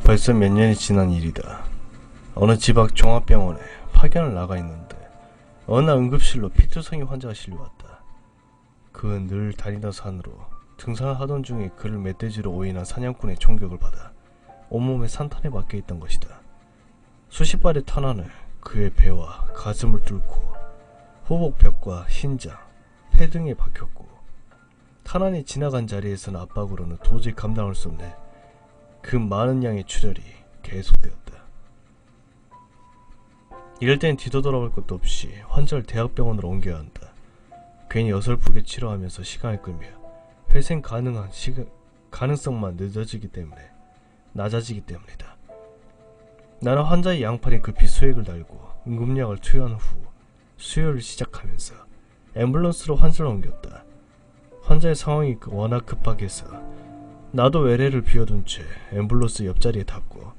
벌써 몇 년이 지난 일이다. 어느 지방 종합병원에 파견을 나가 있는데 어느 날 응급실로 피투성이 환자가 실려왔다. 그는 늘 다니던 산으로 등산을 하던 중에 그를 멧돼지로 오인한 사냥꾼의 총격을 받아 온몸에 산탄에 박혀 있던 것이다. 수십 발의 탄환을 그의 배와 가슴을 뚫고 호복벽과 신장, 폐 등에 박혔고 탄환이 지나간 자리에서는 압박으로는 도저히 감당할 수 없네 그 많은 양의 출혈이 계속되었다. 이럴 땐 뒤도 돌아볼 것도 없이 환자를 대학병원으로 옮겨야 한다. 괜히 어설프게 치료하면서 시간을 끌며 회생 가능성만 낮아지기 때문이다. 나는 환자의 양팔에 급히 수액을 달고 응급약을 투여한 후 수혈을 시작하면서 앰뷸런스로 환자를 옮겼다. 환자의 상황이 워낙 급박해서 나도 외래를 비워둔 채 앰뷸런스 옆자리에 탔고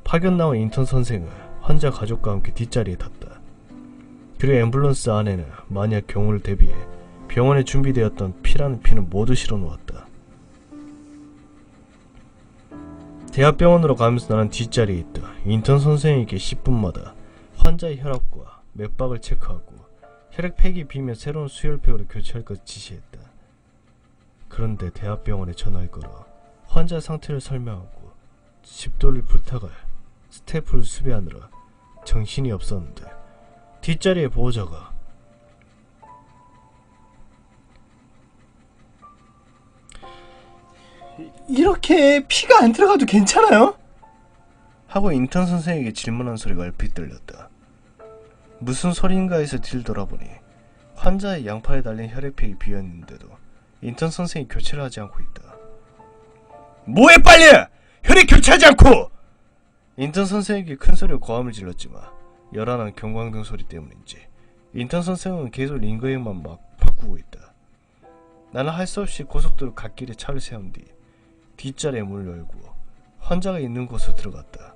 파견 나온 인턴 선생은 환자 가족과 함께 뒷자리에 탔다. 그리고 앰뷸런스 안에는 만약 경우를 대비해 병원에 준비되었던 피라는 피는 모두 실어놓았다. 대학병원으로 가면서 나는 뒷자리에 있다. 인턴 선생에게 10분마다 환자의 혈압과 맥박을 체크하고 혈액팩이 비면 새로운 수혈팩으로 교체할 것을 지시했다. 그런데 대학병원에 전화를 걸어 환자 상태를 설명하고 집도를 부탁할 스태프를 수배하느라 정신이 없었는데 뒷자리의 보호자가 이렇게 피가 안 들어가도 괜찮아요? 하고 인턴 선생에게 질문한 소리가 얼핏 들렸다. 무슨 소린가 해서 뒤돌아보니 환자의 양팔에 달린 혈액팩이 비었는데도 인턴 선생이 교체를 하지 않고 있다. 뭐해 빨리! 혈액 교체하지 않고! 인턴 선생에게 큰 소리로 고함을 질렀지만 열한한 경광등 소리 때문인지 인턴 선생은 계속 링거액만 막 바꾸고 있다. 나는 할 수 없이 고속도로 갓길에 차를 세운 뒤 뒷자리에 문을 열고 환자가 있는 곳으로 들어갔다.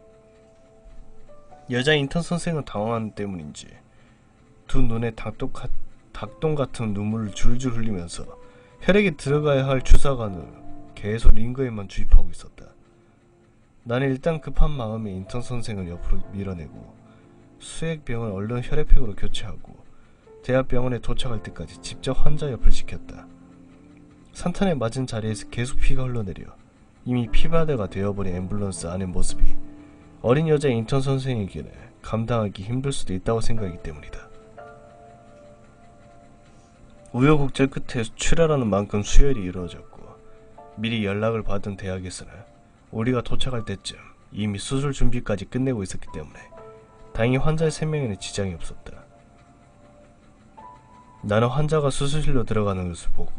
여자 인턴 선생은 당황하는 때문인지 두 눈에 닭똥 같은 눈물을 줄줄 흘리면서 혈액이 들어가야 할 주사관을 계속 링거에만 주입하고 있었다. 나는 일단 급한 마음에 인턴 선생을 옆으로 밀어내고 수액병을 얼른 혈액팩으로 교체하고 대학병원에 도착할 때까지 직접 환자 옆을 지켰다. 산탄에 맞은 자리에서 계속 피가 흘러내려 이미 피바다가 되어버린 앰뷸런스 안의 모습이 어린 여자 인턴 선생에게는 감당하기 힘들 수도 있다고 생각하기 때문이다. 우여곡절 끝에 출혈하는 만큼 수혈이 이루어졌고 미리 연락을 받은 대학에서는 우리가 도착할 때쯤 이미 수술 준비까지 끝내고 있었기 때문에 다행히 환자의 생명에는 지장이 없었다. 나는 환자가 수술실로 들어가는 것을 보고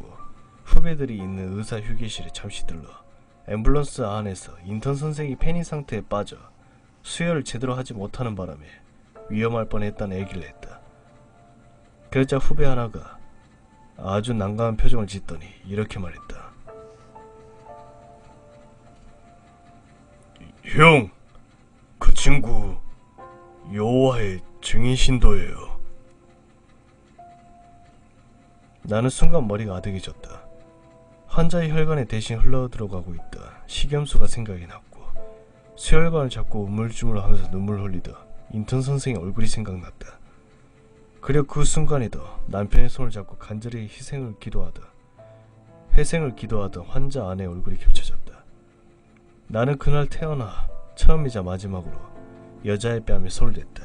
후배들이 있는 의사 휴게실에 잠시 들러 앰뷸런스 안에서 인턴 선생이 패닉 상태에 빠져 수혈을 제대로 하지 못하는 바람에 위험할 뻔했다는 얘기를 했다. 그러자 후배 하나가 아주 난감한 표정을 짓더니 이렇게 말했다. 형, 그 친구 여호와의 증인 신도예요. 나는 순간 머리가 아득해졌다. 환자의 혈관에 대신 흘러들어가고 있다. 식염수가 생각이 났고 수혈관을 잡고 우물쭈물하면서 눈물을 흘리다 인턴 선생의 얼굴이 생각났다. 그리고 그 순간에도 남편의 손을 잡고 간절히 회생을 기도하던 환자 아내의 얼굴이 겹쳐졌다. 나는 그날 태어나 처음이자 마지막으로 여자의 뺨에 손을 댔다.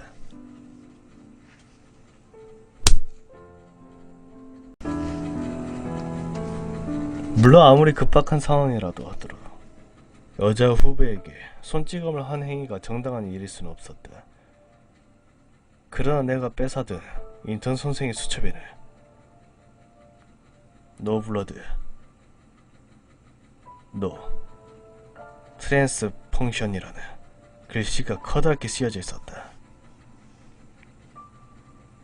물론 아무리 급박한 상황이라도 하더라도 여자 후배에게 손찌검을 한 행위가 정당한 일일 수는 없었다. 그러나 내가 뺏어든 인턴 선생의 수첩에는 No blood, No transfusion이라는 글씨가 커다랗게 쓰여져 있었다.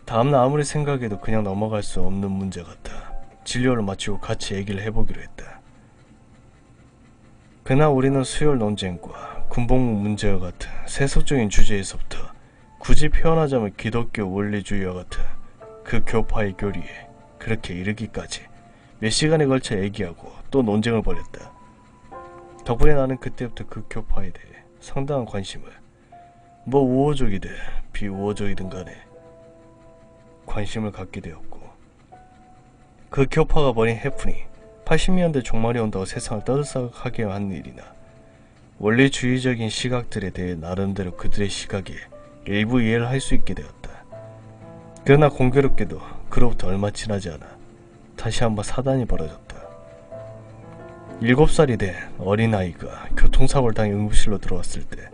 다음날 아무리 생각해도 그냥 넘어갈 수 없는 문제 같아. 진료를 마치고 같이 얘기를 해보기로 했다. 그날 우리는 수혈 논쟁과 군복무 문제와 같은 세속적인 주제에서부터 굳이 표현하자면 기독교 원리주의와 같은 그 교파의 교리에 그렇게 이르기까지 몇 시간에 걸쳐 얘기하고 또 논쟁을 벌였다. 덕분에 나는 그때부터 그 교파에 대해 상당한 관심을, 뭐 우호적이든 비우호적이든 간에 관심을 갖게 되었고, 그 교파가 벌인 해프닝, 80년대 종말이 온다고 세상을 떠들썩하게 한 일이나 원리주의적인 시각들에 대해 나름대로 그들의 시각에 일부 이해를 할 수 있게 되었다. 그러나 공교롭게도 그로부터 얼마 지나지 않아 다시 한번 사단이 벌어졌다. 7살이 된 어린아이가 교통사고를 당해 응급실로 들어왔을 때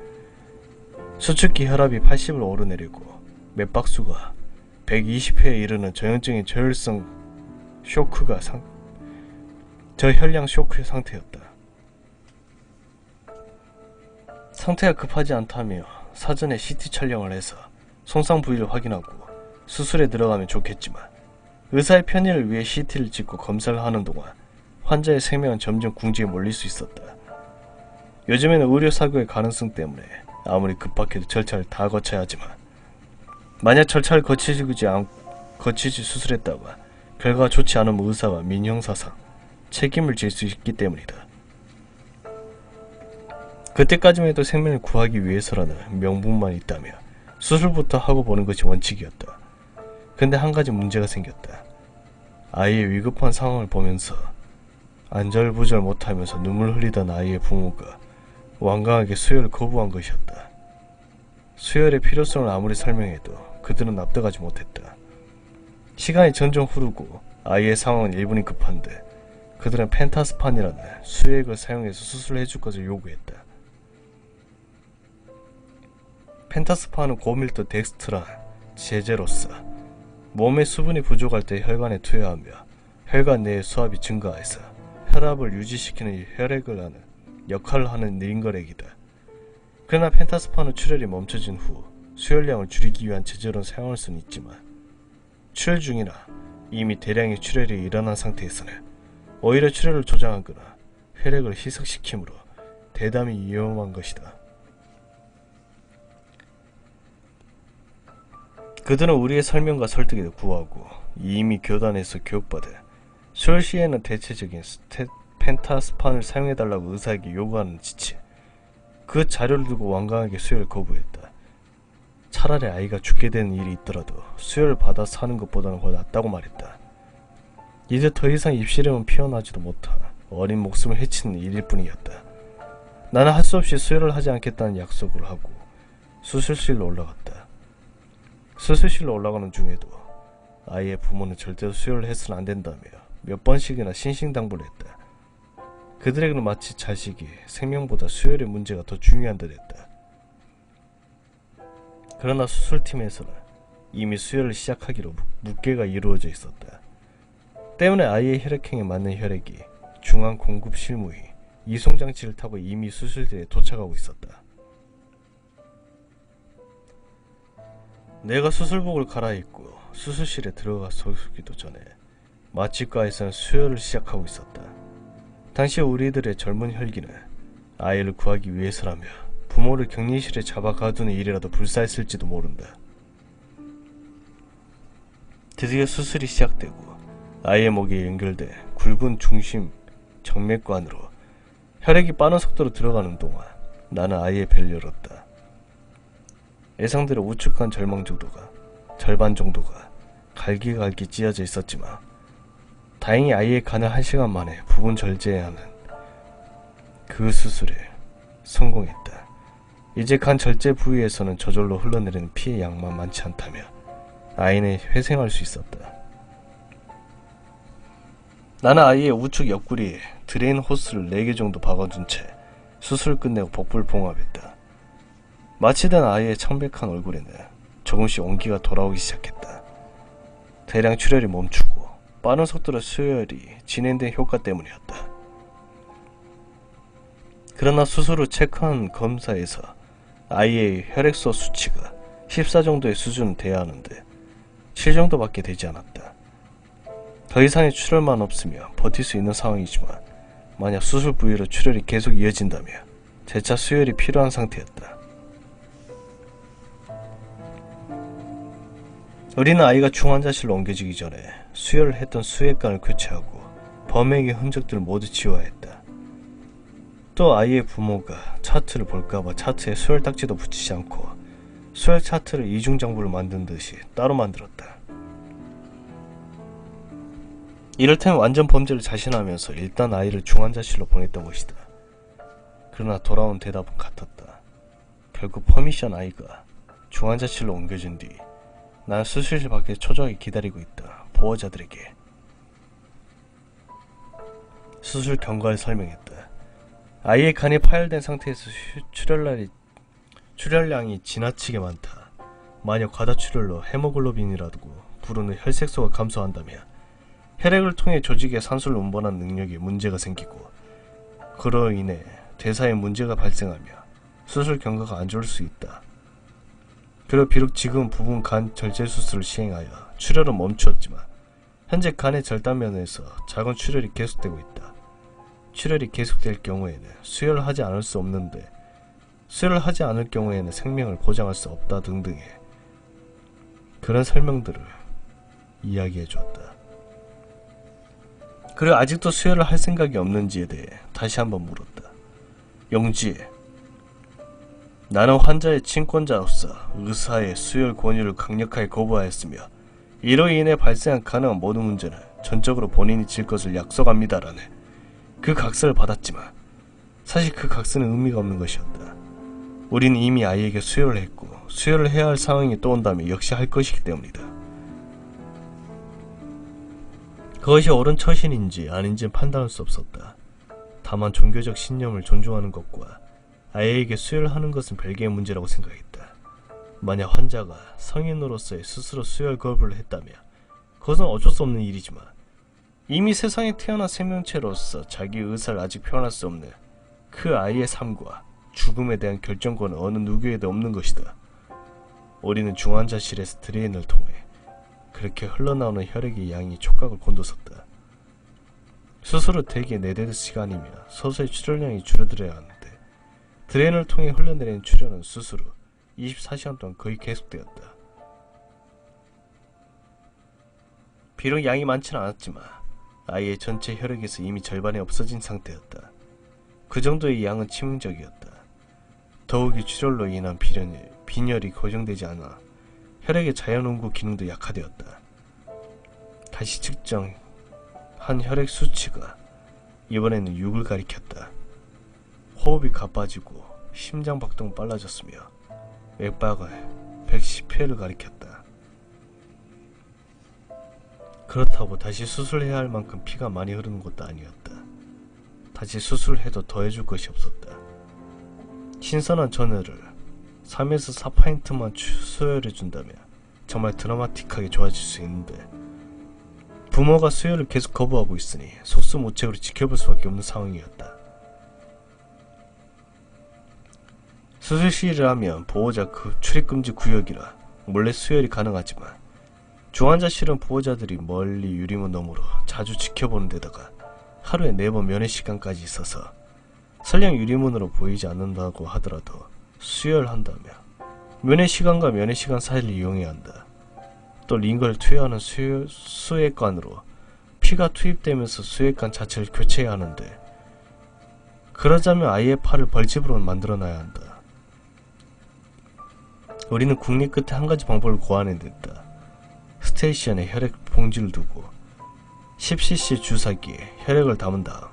수축기 혈압이 80을 오르내리고 맥박수가 120회에 이르는 저혈증의 저혈량 쇼크 상태였다. 상태가 급하지 않다며 사전에 CT 촬영을 해서 손상 부위를 확인하고 수술에 들어가면 좋겠지만, 의사의 편의를 위해 CT를 찍고 검사를 하는 동안 환자의 생명은 점점 궁지에 몰릴 수 있었다. 요즘에는 의료사고의 가능성 때문에 아무리 급박해도 절차를 다 거쳐야 하지만, 만약 절차를 거치지 수술했다가 결과가 좋지 않으면 의사가 민형사상 책임을 질 수 있기 때문이다. 그때까지만 해도 생명을 구하기 위해서라는 명분만 있다며 수술부터 하고 보는 것이 원칙이었다. 근데 한 가지 문제가 생겼다. 아이의 위급한 상황을 보면서 안절부절 못하면서 눈물 흘리던 아이의 부모가 완강하게 수혈을 거부한 것이었다. 수혈의 필요성을 아무리 설명해도 그들은 납득하지 못했다. 시간이 점점 흐르고 아이의 상황은 일본이 급한데 그들은 펜타스판이라는 수액을 사용해서 수술을 해줄 것을 요구했다. 펜타스판은 고밀도 덱스트란 제제로서 몸의 수분이 부족할 때 혈관에 투여하며 혈관 내의 수압이 증가해서 혈압을 유지시키는 혈액을 하는 역할을 하는 링거렉이다. 그러나 펜타스판은 출혈이 멈춰진 후 수혈량을 줄이기 위한 제제로는 사용할 수는 있지만, 출혈 중이나 이미 대량의 출혈이 일어난 상태에서는 오히려 출혈을 조장하거나 혈액을 희석시키므로 대담히 위험한 것이다. 그들은 우리의 설명과 설득에도 구하고 이미 교단에서 교육받은 수혈 시에는 대체적인 펜타스판을 사용해달라고 의사에게 요구하는 지체, 그 자료를 두고 완강하게 수혈을 거부했다. 차라리 아이가 죽게 되는 일이 있더라도 수혈을 받아 사는 것보다는 더 낫다고 말했다. 이제 더 이상 입시름은 피어나지도 못한 어린 목숨을 해치는 일일 뿐이었다. 나는 할 수 없이 수혈을 하지 않겠다는 약속을 하고 수술실로 올라갔다. 수술실로 올라가는 중에도 아이의 부모는 절대로 수혈을 해서는 안 된다며 몇 번씩이나 신신당부를 했다. 그들에게는 마치 자식이 생명보다 수혈의 문제가 더 중요한 듯 했다. 그러나 수술팀에서는 이미 수혈을 시작하기로 묵계가 이루어져 있었다. 때문에 아이의 혈액형에 맞는 혈액이 중앙 공급 실무의 이송장치를 타고 이미 수술대에 도착하고 있었다. 내가 수술복을 갈아입고 수술실에 들어가서기도 전에 마취과에서는 수혈을 시작하고 있었다. 당시 우리들의 젊은 혈기는 아이를 구하기 위해서라며 부모를 격리실에 잡아 가두는 일이라도 불사했을지도 모른다. 드디어 수술이 시작되고 아이의 목에 연결돼 굵은 중심 정맥관으로 혈액이 빠른 속도로 들어가는 동안 나는 아이의 배를 열었다. 예상대로 우측간 절반 정도가 갈기갈기 찢어져 있었지만 다행히 아이의 간을 1시간 만에 부분 절제하는 그 수술에 성공했다. 이제 간 절제 부위에서는 저절로 흘러내리는 피의 양만 많지 않다며 아이는 회생할 수 있었다. 나는 아이의 우측 옆구리에 드레인 호스를 4개 정도 박아둔 채 수술을 끝내고 복부를 봉합했다. 마취된 아이의 창백한 얼굴에는 조금씩 온기가 돌아오기 시작했다. 대량 출혈이 멈추고 빠른 속도로 수혈이 진행된 효과 때문이었다. 그러나 수술 후 체크한 검사에서 아이의 혈액소 수치가 14 정도의 수준은 돼야 하는데 7 정도밖에 되지 않았다. 더 이상의 출혈만 없으며 버틸 수 있는 상황이지만 만약 수술 부위로 출혈이 계속 이어진다면 재차 수혈이 필요한 상태였다. 우리는 아이가 중환자실로 옮겨지기 전에 수혈을 했던 수액관을 교체하고 범행의 흔적들을 모두 지워야 했다. 또 아이의 부모가 차트를 볼까봐 차트에 수혈 딱지도 붙이지 않고 수혈 차트를 이중장부를 만든 듯이 따로 만들었다. 이를테면 완전 범죄를 자신하면서 일단 아이를 중환자실로 보냈던 것이다. 그러나 돌아온 대답은 같았다. 결국 퍼미션 아이가 중환자실로 옮겨진 뒤 난 수술실 밖에 초조하게 기다리고 있다. 보호자들에게 수술 경과를 설명했다. 아이의 간이 파열된 상태에서 출혈량이 지나치게 많다. 만약 과다출혈로 헤모글로빈이라고 부르는 혈색소가 감소한다면 혈액을 통해 조직에 산소를 운반하는 능력에 문제가 생기고 그로 인해 대사에 문제가 발생하며 수술 경과가 안 좋을 수 있다. 그리고 비록 지금 부분 간 절제 수술을 시행하여 출혈은 멈추었지만 현재 간의 절단면에서 작은 출혈이 계속되고 있다. 출혈이 계속될 경우에는 수혈을 하지 않을 수 없는데 수혈을 하지 않을 경우에는 생명을 보장할 수 없다 등등의 그런 설명들을 이야기해 주었다. 그리고 아직도 수혈을 할 생각이 없는지에 대해 다시 한번 물었다. 영지, 나는 환자의 친권자로서 의사의 수혈 권유를 강력하게 거부하였으며 이로 인해 발생한 가능한 모든 문제는 전적으로 본인이 질 것을 약속합니다라는 그 각서를 받았지만 사실 그 각서는 의미가 없는 것이었다. 우리는 이미 아이에게 수혈을 했고 수혈을 해야 할 상황이 또 온다면 역시 할 것이기 때문이다. 그것이 옳은 처신인지 아닌지는 판단할 수 없었다. 다만 종교적 신념을 존중하는 것과 아이에게 수혈하는 것은 별개의 문제라고 생각했다. 만약 환자가 성인으로서의 스스로 수혈 거부를 했다면 그것은 어쩔 수 없는 일이지만 이미 세상에 태어난 생명체로서 자기 의사를 아직 표현할 수 없는 그 아이의 삶과 죽음에 대한 결정권은 어느 누구에도 없는 것이다. 우리는 중환자실에서 드레인을 통해 그렇게 흘러나오는 혈액의 양이 촉각을 곤두섰다. 수술 후 대개 4-5 시간이며 서서히 출혈량이 줄어들어야 하는데 드레인을 통해 흘러내리는 출혈은 수술 후 24시간 동안 거의 계속되었다. 비록 양이 많지는 않았지만 아이의 전체 혈액에서 이미 절반이 없어진 상태였다. 그 정도의 양은 치명적이었다. 더욱이 출혈로 인한 빈혈이 고정되지 않아 혈액의 자연운구 기능도 약화되었다. 다시 측정한 혈액 수치가 이번에는 6을 가리켰다. 호흡이 가빠지고 심장 박동은 빨라졌으며 맥박은 110회를 가리켰다. 그렇다고 다시 수술해야 할 만큼 피가 많이 흐르는 것도 아니었다. 다시 수술해도 더해줄 것이 없었다. 신선한 전혈을 3에서 4파인트만 수혈해준다면 정말 드라마틱하게 좋아질 수 있는데 부모가 수혈을 계속 거부하고 있으니 속수무책으로 지켜볼 수밖에 없는 상황이었다. 수술실이라면 보호자 출입금지 구역이라 몰래 수혈이 가능하지만 중환자실은 보호자들이 멀리 유리문 너머로 자주 지켜보는 데다가 하루에 4번 면회 시간까지 있어서 설령 유리문으로 보이지 않는다고 하더라도 수혈한다며 면회 시간과 면회 시간 사이를 이용해야 한다. 또 링거를 투여하는 수액관으로 피가 투입되면서 수액관 자체를 교체해야 하는데 그러자면 아이의 팔을 벌집으로 만들어놔야 한다. 우리는 국립 끝에 한 가지 방법을 고안해냈다. 스테이션에 혈액 봉지를 두고 10cc 주사기에 혈액을 담은 다음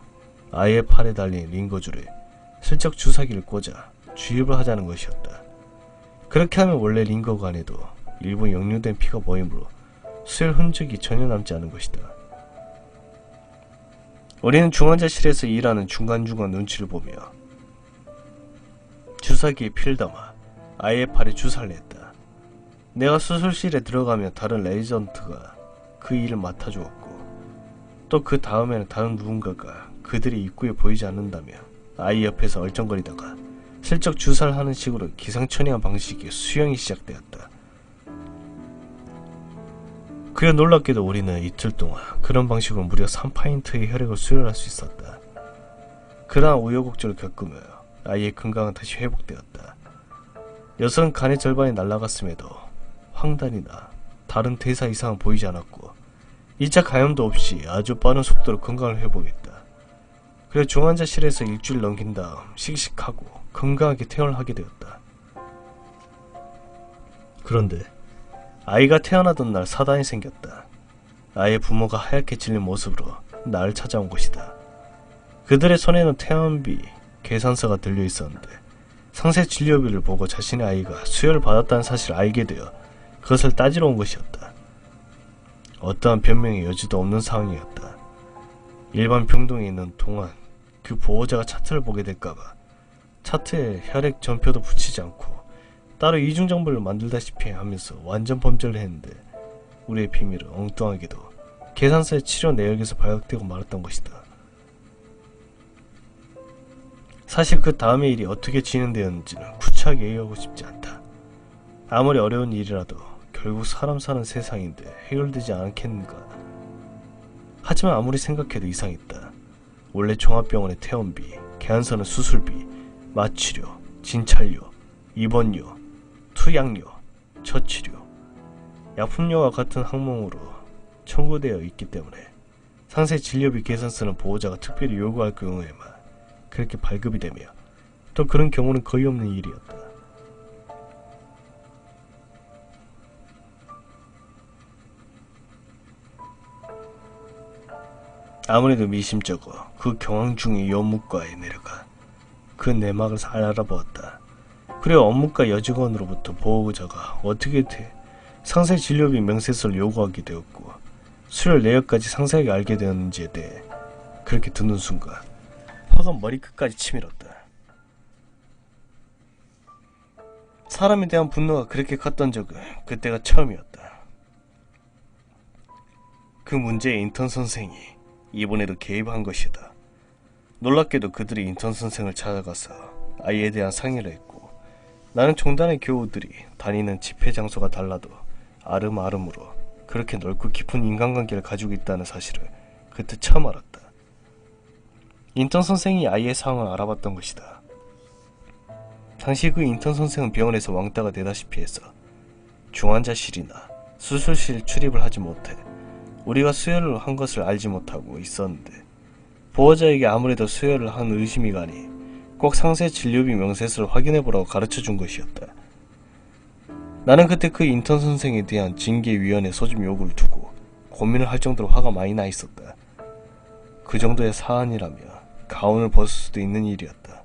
아이의 팔에 달린 링거줄에 슬쩍 주사기를 꽂아 주입을 하자는 것이었다. 그렇게 하면 원래 링거가 안에도 일부 역류된 피가 보이므로 수혈 흔적이 전혀 남지 않은 것이다. 우리는 중환자실에서 일하는 중간중간 눈치를 보며 주사기에 피를 담아 아이의 팔에 주사를 냈다. 내가 수술실에 들어가면 다른 레이전트가 그 일을 맡아주었고 또 그 다음에는 다른 누군가가 그들이 입구에 보이지 않는다며 아이 옆에서 얼쩡거리다가 슬쩍 주사를 하는 식으로 기상천외한 방식의 수영이 시작되었다. 그야 놀랍게도 우리는 이틀 동안 그런 방식으로 무려 3파인트의 혈액을 수혈할 수 있었다. 그러한 우여곡절을 겪으며 아이의 건강은 다시 회복되었다. 여성은 간의 절반이 날아갔음에도 황단이나 다른 대사 이상은 보이지 않았고 2차 가염도 없이 아주 빠른 속도로 건강을 회복했다. 그리고 중환자실에서 일주일 넘긴 다음 씩씩하고 건강하게 퇴원을 하게 되었다. 그런데 아이가 태어나던 날 사단이 생겼다. 아이의 부모가 하얗게 질린 모습으로 나를 찾아온 것이다. 그들의 손에는 퇴원비 계산서가 들려 있었는데 상세 진료비를 보고 자신의 아이가 수혈을 받았다는 사실을 알게 되어 그것을 따지러 온 것이었다. 어떠한 변명의 여지도 없는 상황이었다. 일반 병동에 있는 동안 그 보호자가 차트를 보게 될까봐 차트에 혈액 전표도 붙이지 않고 따로 이중정보를 만들다시피 하면서 완전 범죄를 했는데 우리의 비밀은 엉뚱하게도 계산서의 치료 내역에서 발각되고 말았던 것이다. 사실 그 다음의 일이 어떻게 진행되었는지는 구체하게 얘기하고 싶지 않다. 아무리 어려운 일이라도 결국 사람 사는 세상인데 해결되지 않겠는가. 하지만 아무리 생각해도 이상했다. 원래 종합병원의 퇴원비, 계산서는 수술비, 마취료, 진찰료, 입원료, 투약료, 처치료, 약품료와 같은 항목으로 청구되어 있기 때문에 상세 진료비 계산서는 보호자가 특별히 요구할 경우에만 그렇게 발급이 되며 또 그런 경우는 거의 없는 일이었다. 아무래도 미심쩍어 그 경황 중에 연묵과에 내려가 그 내막을 잘 알아보았다. 그리고 업무과 여직원으로부터 보호자가 어떻게 상세 진료비 명세서를 요구하게 되었고 수혈 내역까지 상세하게 알게 되었는지에 대해 그렇게 듣는 순간 화가 머리끝까지 치밀었다. 사람에 대한 분노가 그렇게 컸던 적은 그때가 처음이었다. 그 문제에 인턴 선생이 이번에도 개입한 것이다. 놀랍게도 그들이 인턴 선생을 찾아가서 아이에 대한 상의를 했고 나는 종단의 교우들이 다니는 집회 장소가 달라도 아름아름으로 그렇게 넓고 깊은 인간관계를 가지고 있다는 사실을 그때 처음 알았다. 인턴 선생이 아이의 상황을 알아봤던 것이다. 당시 그 인턴 선생은 병원에서 왕따가 되다시피 해서 중환자실이나 수술실 출입을 하지 못해 우리가 수혈을 한 것을 알지 못하고 있었는데 보호자에게 아무래도 수혈을 한 의심이 가니 꼭 상세 진료비 명세서를 확인해보라고 가르쳐준 것이었다. 나는 그때 그 인턴 선생에 대한 징계위원회 소집 요구를 두고 고민을 할 정도로 화가 많이 나 있었다. 그 정도의 사안이라며 가온을 벗을 수도 있는 일이었다.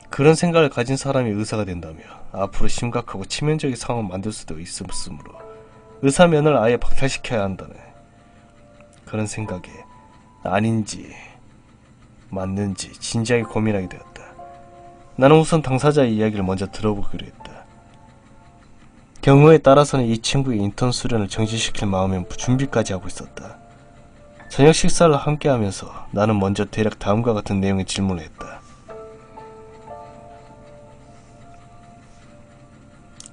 그런 생각을 가진 사람이 의사가 된다며 앞으로 심각하고 치명적인 상황을 만들 수도 있으므로 의사면을 아예 박탈시켜야 한다네. 그런 생각에 아닌지 맞는지 진지하게 고민하게 되었다. 나는 우선 당사자의 이야기를 먼저 들어보기로 했다. 경우에 따라서는 이 친구의 인턴 수련을 정지시킬 마음에 준비까지 하고 있었다. 저녁 식사를 함께 하면서 나는 먼저 대략 다음과 같은 내용의 질문을 했다.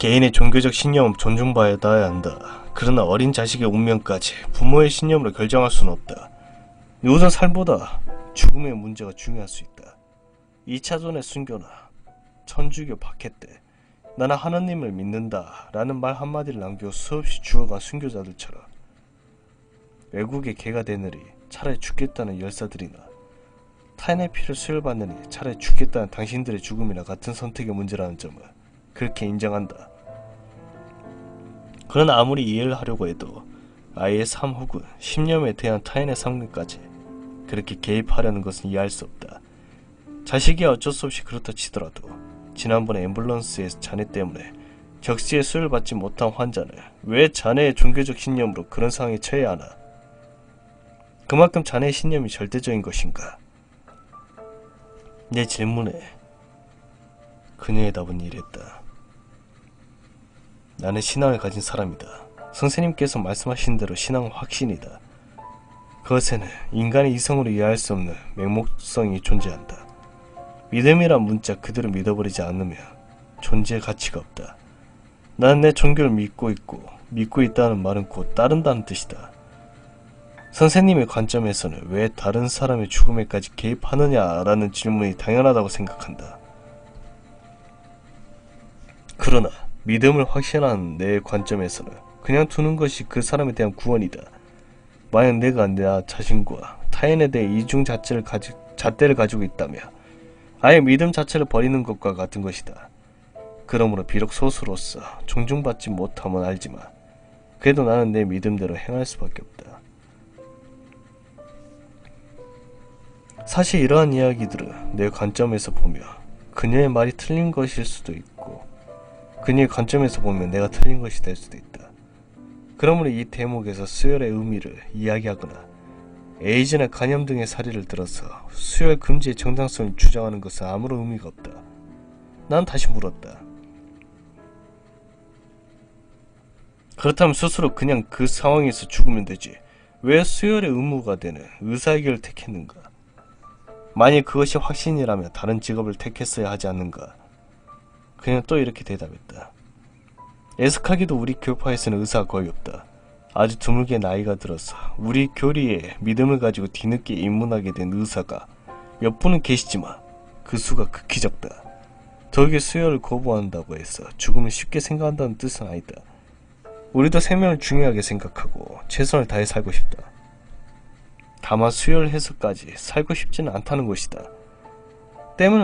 개인의 종교적 신념은 존중받아야 한다. 그러나 어린 자식의 운명까지 부모의 신념으로 결정할 수는 없다. 우선 삶보다 죽음의 문제가 중요할 수 있다. 2차전의 순교나 천주교 박해 때 나는 하나님을 믿는다 라는 말 한마디를 남기고 수없이 죽어간 순교자들처럼 외국의 개가 되느니 차라리 죽겠다는 열사들이나 타인의 피를 수혈받느니 차라리 죽겠다는 당신들의 죽음이나 같은 선택의 문제라는 점을 그렇게 인정한다. 그러나 아무리 이해를 하려고 해도 아이의 삶 혹은 신념에 대한 타인의 삶까지 그렇게 개입하려는 것은 이해할 수 없다. 자식이 어쩔 수 없이 그렇다 치더라도 지난번에 앰뷸런스에서 자네 때문에 격시에 수혈을 받지 못한 환자는 왜 자네의 종교적 신념으로 그런 상황에 처해야 하나? 그만큼 자네의 신념이 절대적인 것인가? 내 질문에 그녀의 답은 이랬다. 나는 신앙을 가진 사람이다. 선생님께서 말씀하신 대로 신앙은 확신이다. 그것에는 인간의 이성으로 이해할 수 없는 맹목성이 존재한다. 믿음이란 문자 그대로 믿어버리지 않으면 존재의 가치가 없다. 나는 내 종교를 믿고 있고 믿고 있다는 말은 곧 따른다는 뜻이다. 선생님의 관점에서는 왜 다른 사람의 죽음에까지 개입하느냐라는 질문이 당연하다고 생각한다. 그러나 믿음을 확신하는 내 관점에서는 그냥 두는 것이 그 사람에 대한 구원이다. 만약 내가 내 자신과 타인에 대해 잣대를 가지고 있다면 아예 믿음 자체를 버리는 것과 같은 것이다. 그러므로 비록 소수로서 존중받지 못함은 알지만 그래도 나는 내 믿음대로 행할 수밖에 없다. 사실 이러한 이야기들은 내 관점에서 보며 그녀의 말이 틀린 것일 수도 있고 그녀의 관점에서 보면 내가 틀린 것이 될 수도 있다. 그러므로 이 대목에서 수혈의 의미를 이야기하거나 에이즈나 간염 등의 사례를 들어서 수혈 금지의 정당성을 주장하는 것은 아무런 의미가 없다. 난 다시 물었다. 그렇다면 스스로 그냥 그 상황에서 죽으면 되지 왜 수혈의 의무가 되는 의사의결을 택했는가? 만약 그것이 확신이라면 다른 직업을 택했어야 하지 않는가? 그냥 또 이렇게 대답했다. 애석하게도 우리 교파에서는 의사가 거의 없다. 아주 드물게 나이가 들어서 우리 교리에 믿음을 가지고 뒤늦게 입문하게 된 의사가 몇 분은 계시지만 그 수가 극히 적다. 더욱이 수혈을 거부한다고 해서 죽음을 쉽게 생각한다는 뜻은 아니다. 우리도 생명을 중요하게 생각하고 최선을 다해 살고 싶다. 다만 수혈해서까지 살고 싶지는 않다는 것이다. 때문에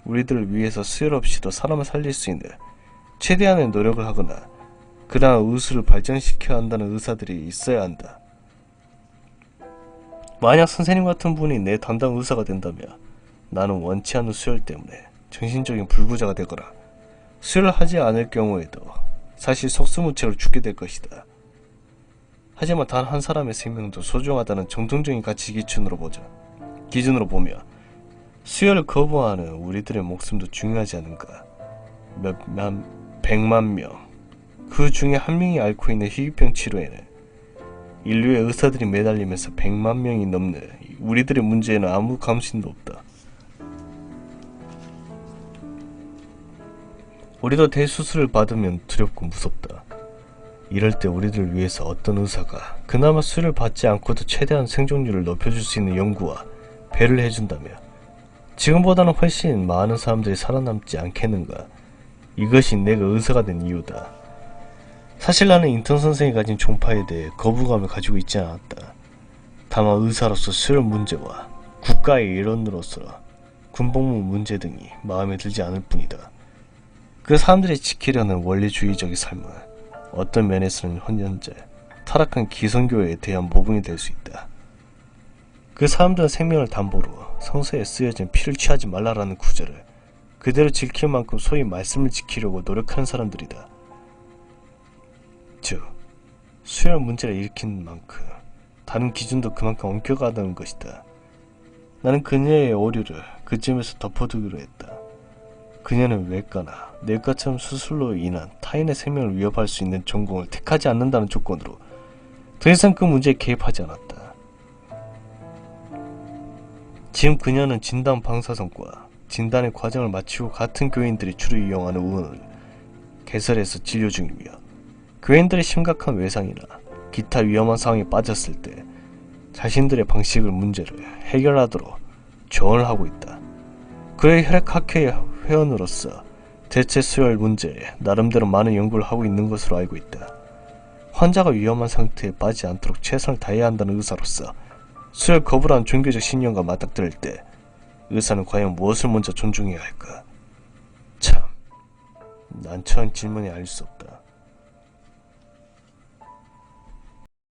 우리들을 위해서 수혈 없이도 사람을 살릴 수 있는 최대한의 노력을 하거나 그러한 의술을 발전시켜야 한다는 의사들이 있어야 한다. 만약 선생님 같은 분이 내 담당 의사가 된다면 나는 원치 않는 수혈 때문에 정신적인 불구자가 되거나 수혈을 하지 않을 경우에도 사실 속수무책으로 죽게 될 것이다. 하지만 단 한 사람의 생명도 소중하다는 정통적인 가치 기준으로 보며 수혈을 거부하는 우리들의 목숨도 중요하지 않은가. 백만 명, 그 중에 한 명이 앓고 있는 희귀병 치료에는 인류의 의사들이 매달리면서 100만 명이 넘는 우리들의 문제에는 아무 관심도 없다. 우리도 대수술을 받으면 두렵고 무섭다. 이럴 때 우리들을 위해서 어떤 의사가 그나마 수혈을 받지 않고도 최대한 생존율을 높여줄 수 있는 연구와 배를 해준다면 지금보다는 훨씬 많은 사람들이 살아남지 않겠는가. 이것이 내가 의사가 된 이유다. 사실 나는 인턴 선생이 가진 종파에 대해 거부감을 가지고 있지 않았다. 다만 의사로서 수혈 문제와 국가의 일원으로서 군복무 문제 등이 마음에 들지 않을 뿐이다. 그 사람들이 지키려는 원리주의적인 삶은 어떤 면에서는 현재 타락한 기성교회에 대한 모범이 될 수 있다. 그 사람들은 생명을 담보로 성서에 쓰여진 피를 취하지 말라라는 구절을 그대로 지킬 만큼 소위 말씀을 지키려고 노력하는 사람들이다. 즉, 수혈 문제를 일으킨 만큼 다른 기준도 그만큼 엄격하다는 것이다. 나는 그녀의 오류를 그쯤에서 덮어두기로 했다. 그녀는 외과나 내과처럼 수술로 인한 타인의 생명을 위협할 수 있는 전공을 택하지 않는다는 조건으로 더 이상 그 문제에 개입하지 않았다. 지금 그녀는 진단 방사선과 진단의 과정을 마치고 같은 교인들이 주로 이용하는 의원을 개설해서 진료 중이며 교인들의 심각한 외상이나 기타 위험한 상황에 빠졌을 때 자신들의 방식을 문제를 해결하도록 조언을 하고 있다. 그의 혈액학회 회원으로서 대체 수혈 문제에 나름대로 많은 연구를 하고 있는 것으로 알고 있다. 환자가 위험한 상태에 빠지지 않도록 최선을 다해야 한다는 의사로서 수혈 거부란 종교적 신념과 맞닥뜨릴 때 의사는 과연 무엇을 먼저 존중해야 할까? 참, 난처한 질문이 아닐 수 없다.